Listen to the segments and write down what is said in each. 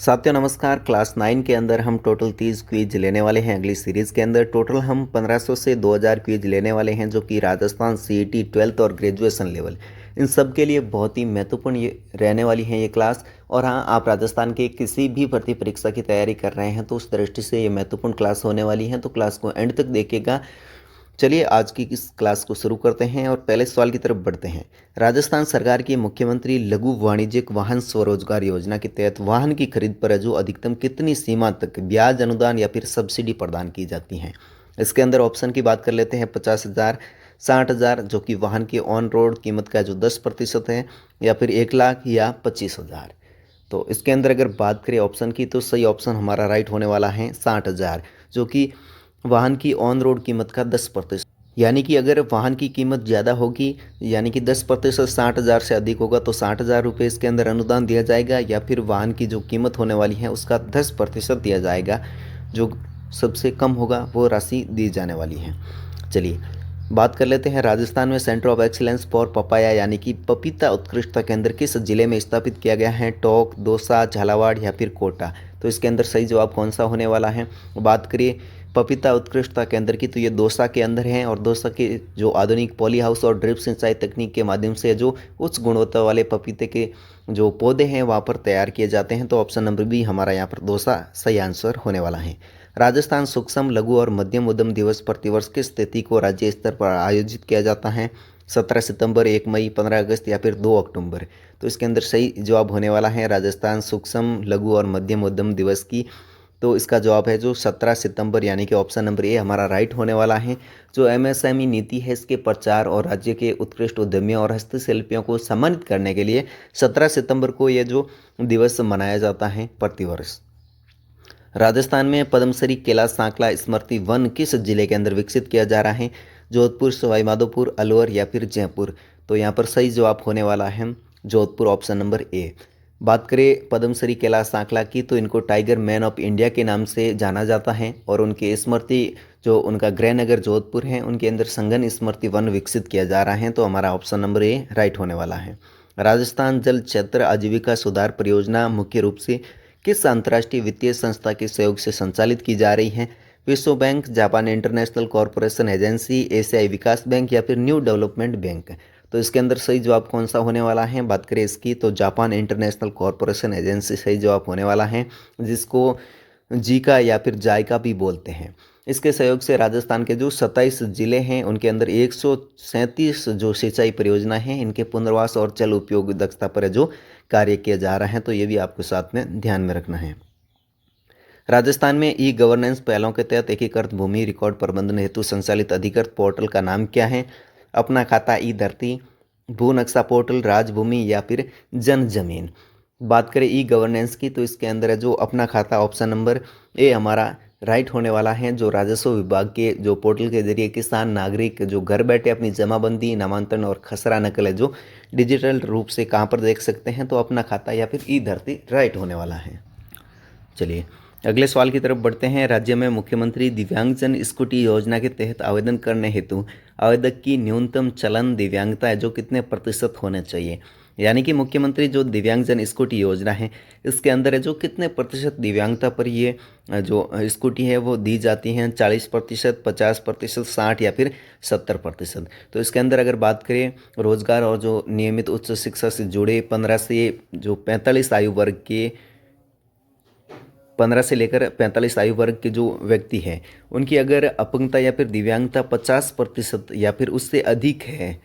साथियों नमस्कार। क्लास 9 के अंदर हम टोटल 30 क्विज लेने वाले हैं। अगली सीरीज़ के अंदर टोटल हम 1500 से 2000 क्विज लेने वाले हैं, जो कि राजस्थान सीईटी 12th और ग्रेजुएशन लेवल इन सब के लिए बहुत ही महत्वपूर्ण ये रहने वाली है ये क्लास। और हाँ, आप राजस्थान के किसी भी भर्ती परीक्षा की तैयारी कर रहे हैं तो उस दृष्टि से ये महत्वपूर्ण क्लास होने वाली है, तो क्लास को एंड तक देखिएगा। चलिए आज की इस क्लास को शुरू करते हैं और पहले सवाल की तरफ बढ़ते हैं। राजस्थान सरकार की मुख्यमंत्री लघु वाणिज्यिक वाहन स्वरोजगार योजना के तहत वाहन की खरीद पर जो अधिकतम कितनी सीमा तक ब्याज अनुदान या फिर सब्सिडी प्रदान की जाती है। इसके अंदर ऑप्शन की बात कर लेते हैं। 50,000, 60,000 जो कि वाहन की ऑन रोड कीमत का जो 10% है, या फिर 1 लाख या 25,000। तो इसके अंदर अगर बात करें ऑप्शन की, तो सही ऑप्शन हमारा राइट होने वाला है 60,000, जो कि वाहन की ऑन रोड कीमत का 10%। यानी कि अगर वाहन की कीमत ज़्यादा होगी, यानी कि 10%, 60,000 से अधिक होगा तो 60,000 रुपये इसके अंदर अनुदान दिया जाएगा, या फिर वाहन की जो कीमत होने वाली है उसका 10% दिया जाएगा। जो सबसे कम होगा वो राशि दी जाने वाली है। चलिए बात कर लेते हैं। राजस्थान में centre of excellence for papaya यानी कि पपीता उत्कृष्टता केंद्र किस जिले में स्थापित किया गया है। टोंक, दौसा, झालावाड़ या फिर कोटा। तो इसके अंदर सही जवाब कौन सा होने वाला है। बात करिए पपीता उत्कृष्टता केंद्र की, तो ये दौसा के अंदर है, और दौसा के जो आधुनिक पॉली हाउस और ड्रिप सिंचाई तकनीक के माध्यम से जो उच्च गुणवत्ता वाले पपीते के जो पौधे हैं वहाँ पर तैयार किए जाते हैं। तो ऑप्शन नंबर बी हमारा यहाँ पर दौसा सही आंसर होने वाला है। राजस्थान सूक्ष्म लघु और मध्यम उद्यम दिवस प्रतिवर्ष किस तिथि को राज्य स्तर पर आयोजित किया जाता है। 17 सितंबर, 1 मई, 15 अगस्त या फिर 2 अक्टूबर। तो इसके अंदर सही जवाब होने वाला है राजस्थान सूक्ष्म लघु और मध्यम उद्यम दिवस की। तो इसका जवाब है जो 17 सितंबर, यानी कि ऑप्शन नंबर ए हमारा राइट होने वाला है। जो एमएसएमई नीति है इसके प्रचार और राज्य के उत्कृष्ट उद्यमियों और हस्तशिल्पियों को सम्मानित करने के लिए 17 सितंबर को यह जो दिवस मनाया जाता है प्रतिवर्ष। राजस्थान में पद्मश्री कैलाश सांकला स्मृति वन किस जिले के अंदर विकसित किया जा रहा है। जोधपुर, सवाई माधोपुर, अलवर या फिर जयपुर। तो यहाँ पर सही जवाब होने वाला है जोधपुर, ऑप्शन नंबर ए। बात करें पद्मश्री कैलाश सांकला की, तो इनको टाइगर मैन ऑफ इंडिया के नाम से जाना जाता है, और उनके स्मृति जो उनका गृहनगर जोधपुर है उनके अंदर संगन स्मृति वन विकसित किया जा रहा है। तो हमारा ऑप्शन नंबर ए राइट होने वाला है। राजस्थान जल क्षेत्र आजीविका सुधार परियोजना मुख्य रूप से किस अंतर्राष्ट्रीय वित्तीय संस्था के सहयोग से संचालित की जा रही है। विश्व bank, Japan international corporation agency, एशियाई विकास बैंक या फिर न्यू डेवलपमेंट बैंक। तो इसके अंदर सही जवाब कौन सा होने वाला है। बात करें इसकी, तो जापान इंटरनेशनल कॉरपोरेशन एजेंसी सही जवाब होने वाला है, जिसको जीका या फिर जायका भी बोलते हैं। इसके सहयोग से राजस्थान के जो 27 जिले हैं उनके अंदर 137 जो सिंचाई परियोजना हैं इनके पुनर्वास और जल उपयोग दक्षता पर जो कार्य किया जा रहा है। तो ये भी आपको साथ में ध्यान में रखना है। राजस्थान में ई गवर्नेंस पहलों के तहत एकीकृत भूमि रिकॉर्ड प्रबंधन हेतु संचालित अधिकृत पोर्टल का नाम क्या है। अपना खाता ई धरती, भू नक्शा पोर्टल, राजभूमि या फिर जन जमीन। बात करें ई गवर्नेंस की, तो इसके अंदर है जो अपना खाता, ऑप्शन नंबर ए हमारा राइट होने वाला है। जो राजस्व विभाग के जो पोर्टल के जरिए किसान नागरिक जो घर बैठे अपनी जमाबंदी, नामांतरण और खसरा नकल है जो डिजिटल रूप से कहाँ पर देख सकते हैं। तो अपना खाता या फिर ई धरती राइट होने वाला है। चलिए अगले सवाल की तरफ बढ़ते हैं। राज्य में मुख्यमंत्री दिव्यांगजन स्कूटी योजना के तहत आवेदन करने हेतु आवेदक की न्यूनतम चलन दिव्यांगता है जो कितने प्रतिशत होने चाहिए। यानी कि मुख्यमंत्री जो दिव्यांगजन स्कूटी योजना है इसके अंदर है जो कितने प्रतिशत दिव्यांगता पर ये जो स्कूटी है वो दी जाती हैं। 40%, 50%, 60 या फिर 70%। तो इसके अंदर अगर बात करें रोजगार और जो नियमित उच्च शिक्षा से जुड़े 15 से जो 45 आयु वर्ग के 15 से लेकर 45 आयु वर्ग के जो व्यक्ति हैं उनकी अगर अपंगता या फिर दिव्यांगता 50% या फिर उससे अधिक है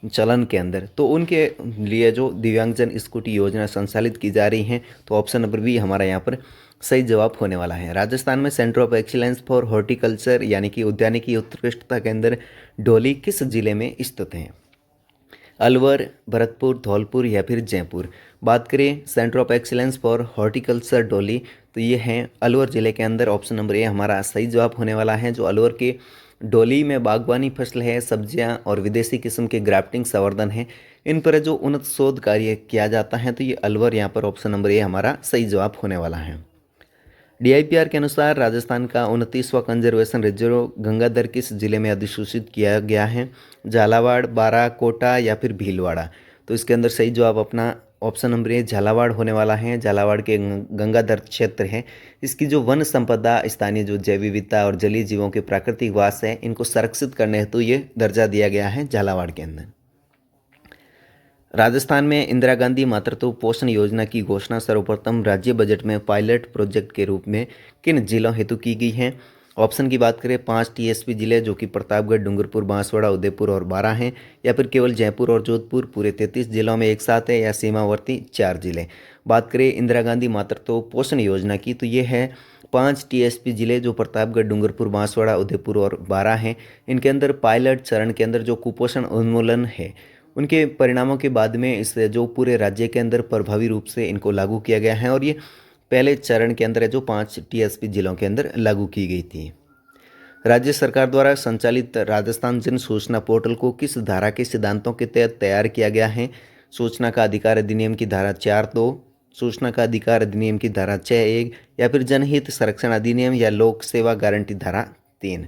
चलन के अंदर, तो उनके लिए जो दिव्यांगजन स्कूटी योजना संचालित की जा रही है। तो ऑप्शन नंबर बी हमारा यहाँ पर सही जवाब होने वाला है। राजस्थान में centre of excellence for horticulture यानी कि उद्यानिकी उत्कृष्टता के अंदर डोली किस जिले में स्थित है। अलवर, भरतपुर, धौलपुर या फिर जयपुर। बात करें centre of excellence for horticulture डोली, तो ये हैं अलवर ज़िले के अंदर। ऑप्शन नंबर ए हमारा सही जवाब होने वाला है। जो अलवर के डोली में बागवानी फसल है, सब्जियां और विदेशी किस्म के ग्राफ्टिंग संवर्धन है, इन पर जो उन्नत शोध कार्य किया जाता है, तो ये अलवर यहाँ पर ऑप्शन नंबर ए हमारा सही जवाब होने वाला है। डीआईपीआर के अनुसार राजस्थान का 29वां कंजर्वेशन रिजर्व गंगाधर किस जिले में अधिसूचित किया गया है। झालावाड़, बारां, कोटा या फिर भीलवाड़ा। तो इसके अंदर सही जवाब अपना ऑप्शन नंबर ए झालावाड़ होने वाला है। झालावाड़ के गंगाधर क्षेत्र है। इसकी जो वन संपदा, स्थानीय जो जैव विविधता और जलीय जीवों के प्राकृतिक वास है, इनको संरक्षित करने हेतु ये दर्जा दिया गया है झालावाड़ के अंदर। राजस्थान में इंदिरा गांधी मातृत्व पोषण योजना की घोषणा सर्वप्रथम राज्य बजट में पायलट प्रोजेक्ट के रूप में किन जिलों हेतु की गई है? ऑप्शन की बात करें 5 टीएसपी जिले जो कि प्रतापगढ़, डूंगरपुर, बांसवाड़ा, उदयपुर और बारां हैं, या फिर केवल जयपुर और जोधपुर पूरे 33 जिलों में एक साथ है, या सीमावर्ती 4 जिले। बात करें इंदिरा गांधी मातृत्व पोषण योजना की तो ये है 5 टीएसपी जिले जो प्रतापगढ़, डूंगरपुर, बांसवाड़ा, उदयपुर और बारां हैं। इनके अंदर पायलट चरण के अंदर जो कुपोषण उन्मूलन है, उनके परिणामों के बाद में इस जो पूरे राज्य के अंदर प्रभावी रूप से इनको लागू किया गया है, और ये पहले चरण के अंदर है जो 5 टीएसपी जिलों के अंदर लागू की गई थी। राज्य सरकार द्वारा संचालित राजस्थान जन सूचना पोर्टल को किस धारा के सिद्धांतों के तहत तैयार किया गया है? सूचना का अधिकार अधिनियम की धारा 4(2), सूचना का अधिकार अधिनियम की धारा 6(1), या फिर जनहित संरक्षण अधिनियम या लोक सेवा गारंटी धारा 3।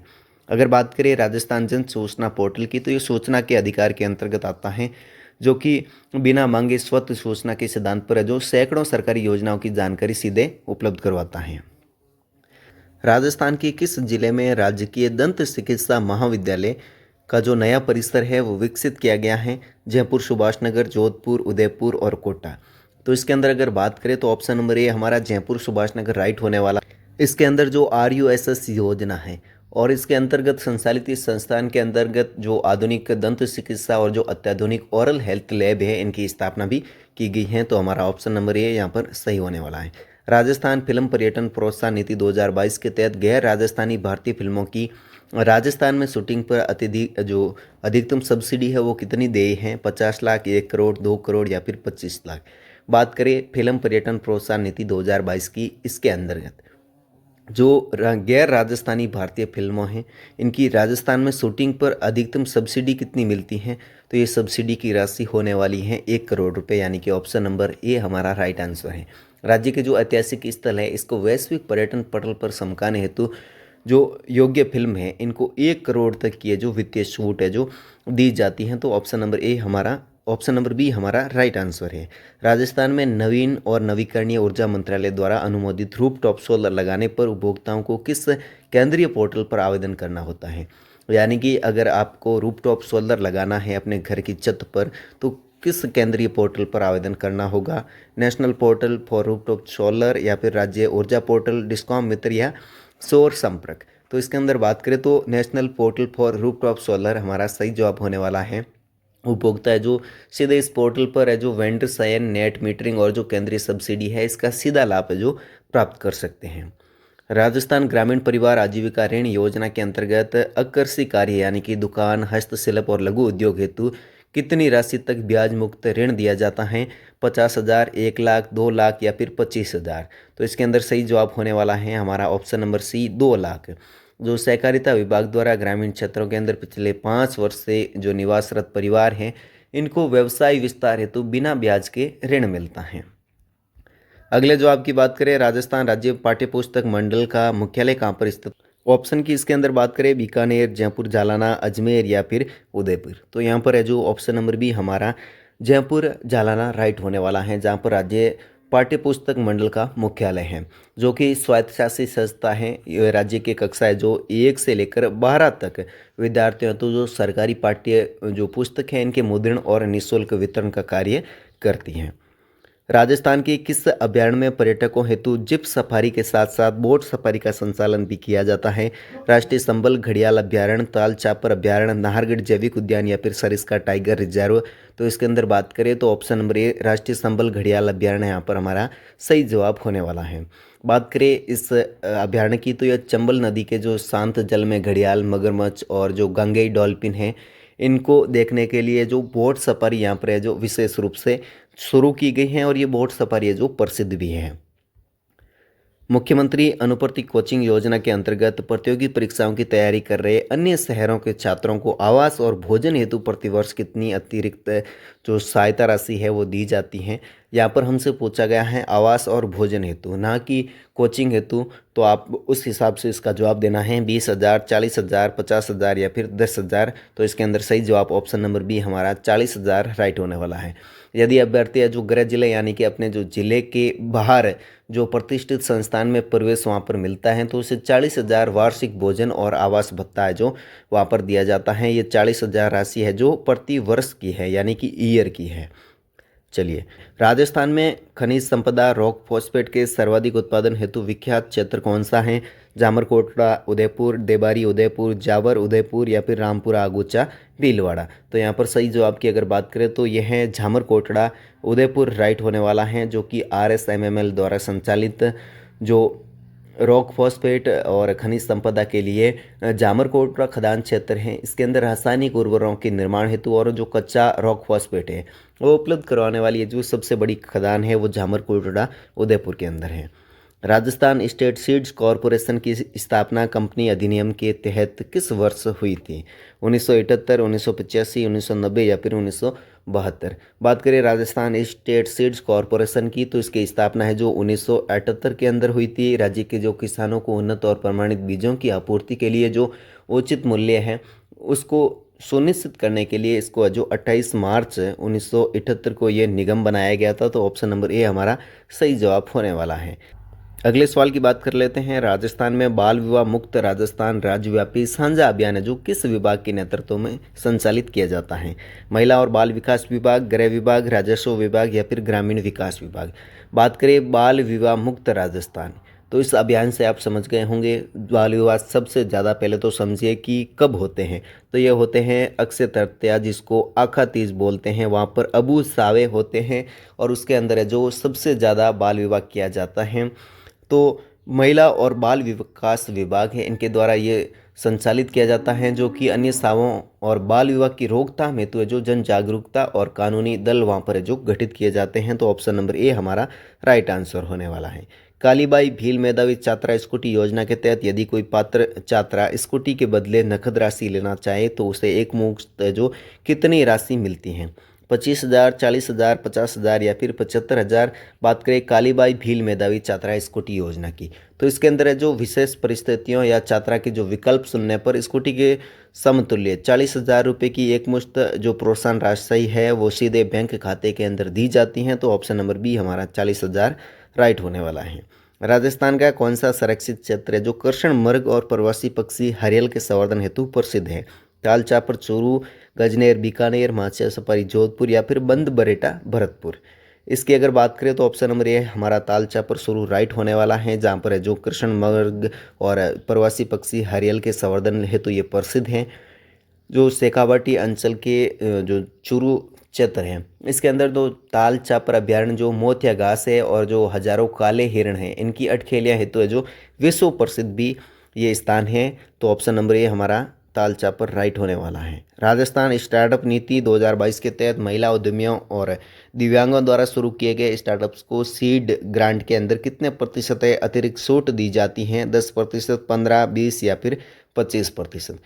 अगर बात करें राजस्थान जन सूचना पोर्टल की तो ये सूचना के अधिकार के अंतर्गत आता है, जो कि बिना मांगे स्वतः सूचना के सिद्धांत पर है, जो सैकड़ों सरकारी योजनाओं की जानकारी सीधे उपलब्ध करवाता है। राजस्थान के किस जिले में राजकीय दंत चिकित्सा महाविद्यालय का जो नया परिसर है वो विकसित किया गया है? जयपुर, सुभाषनगर, जोधपुर, उदयपुर और कोटा। तो इसके अंदर अगर बात करें तो ऑप्शन नंबर ए हमारा जयपुर सुभाषनगर राइट होने वाला। इसके अंदर जो RUSS योजना है और इसके अंतर्गत संचालित इस संस्थान के अंतर्गत जो आधुनिक दंत चिकित्सा और जो अत्याधुनिक ओरल हेल्थ लैब है, इनकी स्थापना भी की गई है। तो हमारा ऑप्शन नंबर ए यहाँ पर सही होने वाला है। राजस्थान फिल्म पर्यटन प्रोत्साहन नीति 2022 के तहत गैर राजस्थानी भारतीय फिल्मों की राजस्थान में शूटिंग पर अत्यधिक जो अधिकतम सब्सिडी है वो कितनी देय है? 50 लाख, 1 करोड़, 2 करोड़ या फिर 25 लाख। बात करें फिल्म पर्यटन प्रोत्साहन नीति 2022 की, इसके अंतर्गत जो गैर राजस्थानी भारतीय फिल्मों हैं, इनकी राजस्थान में शूटिंग पर अधिकतम सब्सिडी कितनी मिलती है? तो ये सब्सिडी की राशि होने वाली है 1 करोड़ रुपए, यानी कि ऑप्शन नंबर ए हमारा राइट आंसर है। राज्य के जो ऐतिहासिक स्थल है इसको वैश्विक पर्यटन पटल पर चमकाने हेतु जो योग्य फिल्म है, इनको 1 करोड़ तक की जो वित्तीय छूट है जो दी जाती है। तो ऑप्शन नंबर बी हमारा राइट आंसर है। राजस्थान में नवीन और नवीकरणीय ऊर्जा मंत्रालय द्वारा अनुमोदित रूफटॉप सोलर लगाने पर उपभोक्ताओं को किस केंद्रीय पोर्टल पर आवेदन करना होता है? यानी कि अगर आपको रूफटॉप सोलर लगाना है अपने घर की छत पर तो किस केंद्रीय पोर्टल पर आवेदन करना होगा? National portal for rooftop solar, या फिर राज्य ऊर्जा पोर्टल, डिस्कॉम मित्र या सौर संपर्क। तो इसके अंदर बात करें तो national portal for rooftop solar हमारा सही जवाब होने वाला है। उपभोक्ता है जो सीधे इस पोर्टल पर है जो वेंडर चयन, नेट मीटरिंग और जो केंद्रीय सब्सिडी है इसका सीधा लाभ है जो प्राप्त कर सकते हैं। राजस्थान ग्रामीण परिवार आजीविका ऋण योजना के अंतर्गत अकृषि कार्य यानी कि दुकान, हस्तशिल्प और लघु उद्योग हेतु कितनी राशि तक ब्याज मुक्त ऋण दिया जाता है? 50,000, 1 लाख, 2 लाख या फिर 25,000। तो इसके अंदर सही जवाब होने वाला है हमारा ऑप्शन नंबर सी 2 लाख। जो सहकारिता विभाग द्वारा ग्रामीण क्षेत्रों के अंदर पिछले 5 वर्ष से जो निवासरत परिवार हैं, इनको व्यवसाय विस्तार हेतु बिना ब्याज के ऋण मिलता है। अगले जवाब की बात करें, राजस्थान राज्य पाठ्यपुस्तक मंडल का मुख्यालय कहाँ पर स्थित? ऑप्शन की इसके अंदर बात करें बीकानेर, जयपुर, जालना, अजमेर या फिर उदयपुर। तो यहाँ पर है जो ऑप्शन नंबर बी हमारा जयपुर जालना राइट होने वाला है, जहाँ पर राज्य पाठ्यपुस्तक मंडल का मुख्यालय है, जो कि स्वायत्तशासित संस्था है। ये राज्य की कक्षाएं जो 1 से लेकर 12 तक विद्यार्थियों तो जो सरकारी पाठ्य जो पुस्तक है इनके मुद्रण और निःशुल्क वितरण का कार्य करती हैं। राजस्थान के किस अभ्यारण्य में पर्यटकों हेतु जिप सफारी के साथ साथ बोट सफारी का संचालन भी किया जाता है? राष्ट्रीय संबल घड़ियाल अभ्यारण्य, ताल चापर अभ्यारण्य, नाहरगढ़ जैविक उद्यान या फिर सरिस्का टाइगर रिजर्व। तो इसके अंदर बात करें तो ऑप्शन नंबर ए राष्ट्रीय संबल घड़ियाल अभ्यारण्य यहाँ पर हमारा सही जवाब होने वाला है। बात करें इस अभ्यारण्य की तो यह चंबल नदी के जो शांत जल में घड़ियाल, मगरमच्छ और जो गंगेई डॉल्फिन है, इनको देखने के लिए जो बोट सफारी यहाँ पर है जो विशेष रूप से शुरू की गई हैं, और ये बोट सफारी है जो प्रसिद्ध भी है। मुख्यमंत्री अनुवर्ती कोचिंग योजना के अंतर्गत प्रतियोगी परीक्षाओं की तैयारी कर रहे अन्य शहरों के छात्रों को आवास और भोजन हेतु प्रतिवर्ष कितनी अतिरिक्त जो सहायता राशि है वो दी जाती है? यहाँ पर हमसे पूछा गया है आवास और भोजन हेतु, ना कि कोचिंग हेतु। तो आप उस हिसाब से इसका जवाब देना है 20,000, 40,000, 50,000 या फिर 10,000। तो इसके अंदर सही जवाब ऑप्शन नंबर बी हमारा 40,000 राइट होने वाला है। यदि अभ्यर्थी है जो गृह जिले यानी कि अपने जो जिले के बाहर जो प्रतिष्ठित संस्थान में प्रवेश वहाँ पर मिलता है तो उसे 40,000 वार्षिक भोजन और आवास भत्ता है जो वहाँ पर दिया जाता है। ये 40,000 राशि है जो प्रति वर्ष की है यानी कि ईयर की है। चलिए, राजस्थान में खनिज संपदा रॉक फॉस्फेट के सर्वाधिक उत्पादन हेतु विख्यात क्षेत्र कौन सा है? जामरकोटड़ा उदयपुर, देबारी उदयपुर, जावर उदयपुर या फिर रामपुरा आगुचा भीलवाड़ा। तो यहाँ पर सही जवाब की अगर बात करें तो यह है जामरकोटड़ा उदयपुर राइट होने वाला है, जो कि RSMML द्वारा संचालित जो रॉक फॉस्फेट और खनिज संपदा के लिए जामरकोटड़ा खदान क्षेत्र है। इसके अंदर रासायनिक उर्वरकों के निर्माण हेतु और जो कच्चा रॉक फॉस्फेट है वो उपलब्ध करवाने वाली जो सबसे बड़ी खदान है वो जामरकोटड़ा उदयपुर के अंदर है। राजस्थान स्टेट सीड्स कॉरपोरेशन की स्थापना कंपनी अधिनियम के तहत किस वर्ष हुई थी? 1978, 1985, 1990 या फिर 1972। बात करें राजस्थान स्टेट सीड्स कॉरपोरेशन की तो इसकी स्थापना है जो 1978 के अंदर हुई थी। राज्य के जो किसानों को उन्नत और प्रमाणित बीजों की आपूर्ति के लिए जो उचित मूल्य है उसको सुनिश्चित करने के लिए इसको जो 28 मार्च 1978 को ये निगम बनाया गया था। तो ऑप्शन नंबर ए हमारा सही जवाब होने वाला है। अगले सवाल की बात कर लेते हैं। राजस्थान में बाल विवाह मुक्त राजस्थान राज्यव्यापी साझा अभियान है जो किस विभाग के नेतृत्व में संचालित किया जाता है? महिला और बाल विकास विभाग, गृह विभाग, राजस्व विभाग या फिर ग्रामीण विकास विभाग। बात करें बाल विवाह मुक्त राजस्थान तो इस अभियान से आप समझ गए होंगे बाल विवाह सबसे ज़्यादा पहले तो समझिए कि कब होते हैं। तो ये होते हैं अक्षय तृतीया जिसको आखा तीज बोलते हैं, वहाँ पर अबू सावे होते हैं और उसके अंदर है जो सबसे ज़्यादा बाल विवाह किया जाता है। तो महिला और बाल विकास विभाग है इनके द्वारा ये संचालित किया जाता है, जो कि अन्य सावों और बाल विवाह की रोकथाम हेतु है जो जन जागरूकता और कानूनी दल वहाँ पर है जो गठित किए जाते हैं। तो ऑप्शन नंबर ए हमारा राइट आंसर होने वाला है। कालीबाई भील मेधावी छात्रा स्कूटी योजना के तहत यदि कोई पात्र छात्रा स्कूटी के बदले नकद राशि लेना चाहे तो उसे एक मुश्त जो कितनी राशि मिलती है? 25,000, 40,000, 50,000 या फिर 75,000। बात करें कालीबाई भील मेधावी छात्रा स्कूटी योजना की तो इसके अंदर है जो विशेष परिस्थितियों या छात्रा के जो विकल्प सुनने पर स्कूटी के समतुल्य 40,000 रुपये की एक मुश्त जो प्रोत्साहन राशि है वो सीधे बैंक खाते के अंदर दी जाती हैं। तो ऑप्शन नंबर बी हमारा 40,000 राइट होने वाला है। राजस्थान का कौन सा संरक्षित क्षेत्र है जो कृष्ण मृग और प्रवासी पक्षी हरियल के संवर्धन हेतु प्रसिद्ध है? ताल चापर चूरू, गजनेर बीकानेर, माचिया सफारी जोधपुर या फिर बंद बरेटा भरतपुर। इसकी अगर बात करें तो ऑप्शन नंबर ए हमारा ताल चापर चूरू राइट होने वाला है, जहाँ पर है जो कृष्ण मृग और प्रवासी पक्षी हरियल के संवर्धन हेतु ये प्रसिद्ध हैं। जो शेखावाटी अंचल के जो चूरू क्षेत्र है इसके अंदर दो ताल चापर अभ्यारण्य जो मोतिया घास है और जो हजारों काले हिरण हैं इनकी अटखेलियाँ हेतु है जो विश्व प्रसिद्ध भी ये स्थान है। तो ऑप्शन नंबर ए हमारा ताल चापर राइट होने वाला है। राजस्थान स्टार्टअप नीति 2022 के तहत महिला उद्यमियों और दिव्यांगों द्वारा शुरू किए गए स्टार्टअप्स को सीड ग्रांट के अंदर कितने प्रतिशत अतिरिक्त छूट दी जाती हैं? 10%, 15, 20 या फिर 25%।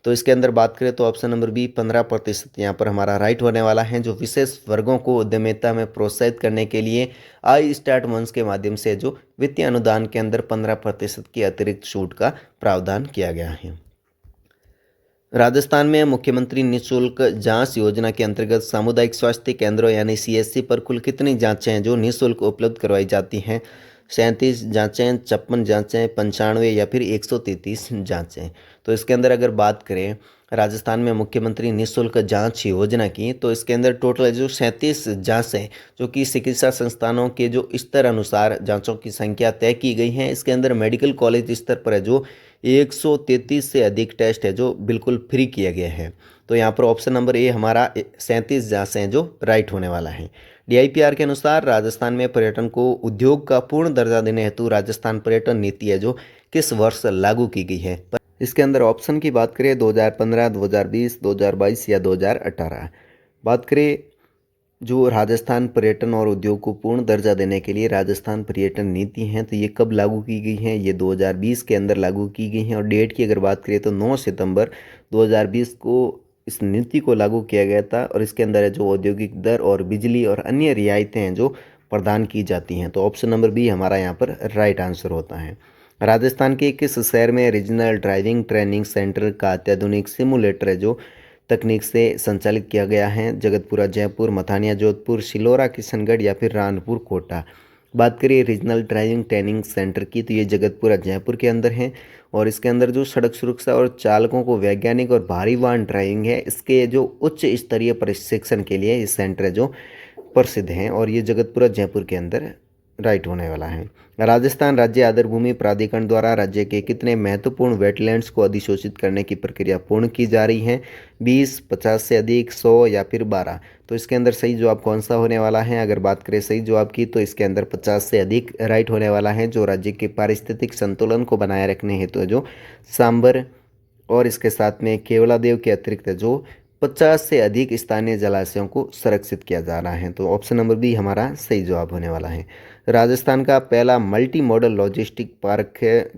तो इसके अंदर बात करें तो ऑप्शन नंबर बी 15% यहाँ पर हमारा राइट होने वाला है। जो विशेष वर्गों को उद्यमिता में प्रोत्साहित करने के लिए आई स्टार्ट मंच के माध्यम से जो वित्तीय अनुदान के अंदर 15% की अतिरिक्त छूट का प्रावधान किया गया है। राजस्थान में मुख्यमंत्री निःशुल्क जांच योजना के अंतर्गत सामुदायिक स्वास्थ्य केंद्रों यानी CSC पर कुल कितनी जांचें हैं जो निःशुल्क उपलब्ध करवाई जाती हैं? 37 जांचें, 56 जांचें, 95 या फिर 133 जांचें। तो इसके अंदर अगर बात करें राजस्थान में मुख्यमंत्री निःशुल्क जांच योजना की तो इसके अंदर टोटल जो 37 जांचें जो कि चिकित्सा संस्थानों के जो स्तर अनुसार जांचों की संख्या तय की गई हैं। इसके अंदर मेडिकल कॉलेज स्तर पर है जो 133 से अधिक टेस्ट है जो बिल्कुल फ्री किए गए हैं। तो यहाँ पर ऑप्शन नंबर ए हमारा 37 जांचें हैं जो राइट होने वाला है। DIPR के अनुसार राजस्थान में पर्यटन को उद्योग का पूर्ण दर्जा देने हेतु राजस्थान पर्यटन नीति है जो किस वर्ष लागू की गई है? इसके अंदर ऑप्शन की बात करें 2015, 2020, 2022 या 2018। बात करें जो राजस्थान पर्यटन और उद्योग को पूर्ण दर्जा देने के लिए राजस्थान पर्यटन नीति हैं तो ये कब लागू की गई हैं? ये 2020 के अंदर लागू की गई हैं। और डेट की अगर बात करें तो 9 सितंबर 2020 को इस नीति को लागू किया गया था। और इसके अंदर है जो औद्योगिक दर और बिजली और अन्य रियायतें हैं जो प्रदान की जाती हैं। तो ऑप्शन नंबर बी हमारा यहाँ पर राइट आंसर होता है। राजस्थान के किस शहर में रीजनल ड्राइविंग ट्रेनिंग सेंटर का अत्याधुनिक सिमुलेटर है जो तकनीक से संचालित किया गया है। जगतपुरा जयपुर, मथानिया जोधपुर, शिलोरा किशनगढ़ या फिर रानपुर कोटा। बात करिए रीजनल ड्राइविंग ट्रेनिंग सेंटर की, तो ये जगतपुरा जयपुर के अंदर है और इसके अंदर जो सड़क सुरक्षा और चालकों को वैज्ञानिक और भारी वाहन ड्राइविंग है, इसके जो उच्च स्तरीय प्रशिक्षण के लिए ये सेंटर है जो प्रसिद्ध हैं और ये जगतपुरा जयपुर के अंदर राइट होने वाला है। राजस्थान राज्य आर्द्रभूमि प्राधिकरण द्वारा राज्य के कितने महत्वपूर्ण वेटलैंड्स को अधिसूचित करने की प्रक्रिया पूर्ण की जा रही है? 20, 50 से अधिक, 100 या फिर 12? तो इसके अंदर सही जवाब कौन सा होने वाला है? अगर बात करें सही जवाब की तो इसके अंदर 50 से अधिक राइट होने वाला है, जो राज्य के पारिस्थितिक संतुलन को बनाए रखने हेतु जो सांबर और इसके साथ में केवलादेव के अतिरिक्त जो 50 से अधिक स्थानीय जलाशयों को संरक्षित किया जा रहा है। तो ऑप्शन नंबर बी हमारा सही जवाब होने वाला है। राजस्थान का पहला मल्टी मॉडल लॉजिस्टिक पार्क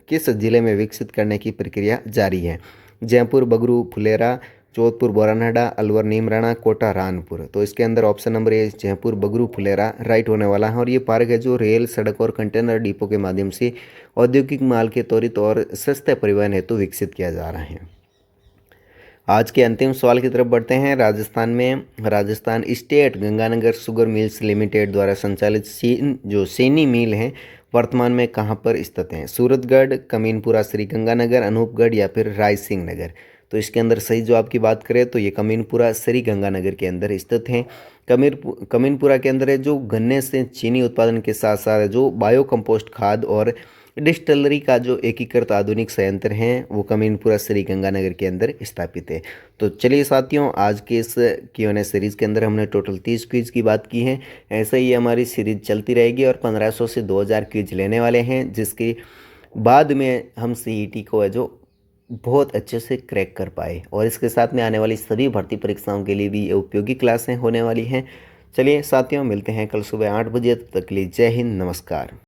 किस जिले में विकसित करने की प्रक्रिया जारी है? जयपुर बगरू फुलेरा, जोधपुर बोरानाडा, अलवर नीमराणा, कोटा रानपुर। तो इसके अंदर option number A Jaipur Bagru Phulera right होने वाला है और ये पार्क है जो रेल, सड़क और कंटेनर डिपो के माध्यम से औद्योगिक माल के त्वरित और सस्ते परिवहन हेतु विकसित किया जा रहा है। आज के अंतिम सवाल की तरफ बढ़ते हैं। Rajasthan state Ganganagar sugar mills limited द्वारा संचालित जो चीनी मिल हैं वर्तमान में कहाँ पर स्थित हैं? सूरतगढ़, कमीनपुरा श्री गंगानगर, अनूपगढ़ या फिर रायसिंह नगर? तो इसके अंदर सही जवाब की बात करें तो ये कमीनपुरा श्री गंगानगर के अंदर स्थित हैं। कमीनपुरा के अंदर है जो गन्ने से चीनी उत्पादन के साथ साथ जो बायो कंपोस्ट खाद और डिस्टिलरी का जो एकीकृत आधुनिक संयंत्र हैं वो कमीनपुरा श्री गंगानगर के अंदर स्थापित है। तो चलिए साथियों, आज के इस Q&A सीरीज़ के अंदर हमने टोटल 30 क्विज की बात की है। ऐसे ही हमारी सीरीज़ चलती रहेगी और 1500 से 2000 क्विज लेने वाले हैं, जिसके बाद में हम CET को है जो बहुत अच्छे से क्रैक कर पाए और इसके साथ में आने वाली सभी भर्ती परीक्षाओं के लिए भी ये उपयोगी क्लासें होने वाली हैं। चलिए साथियों, मिलते हैं कल सुबह 8 बजे। तब तक के लिए जय हिंद, नमस्कार।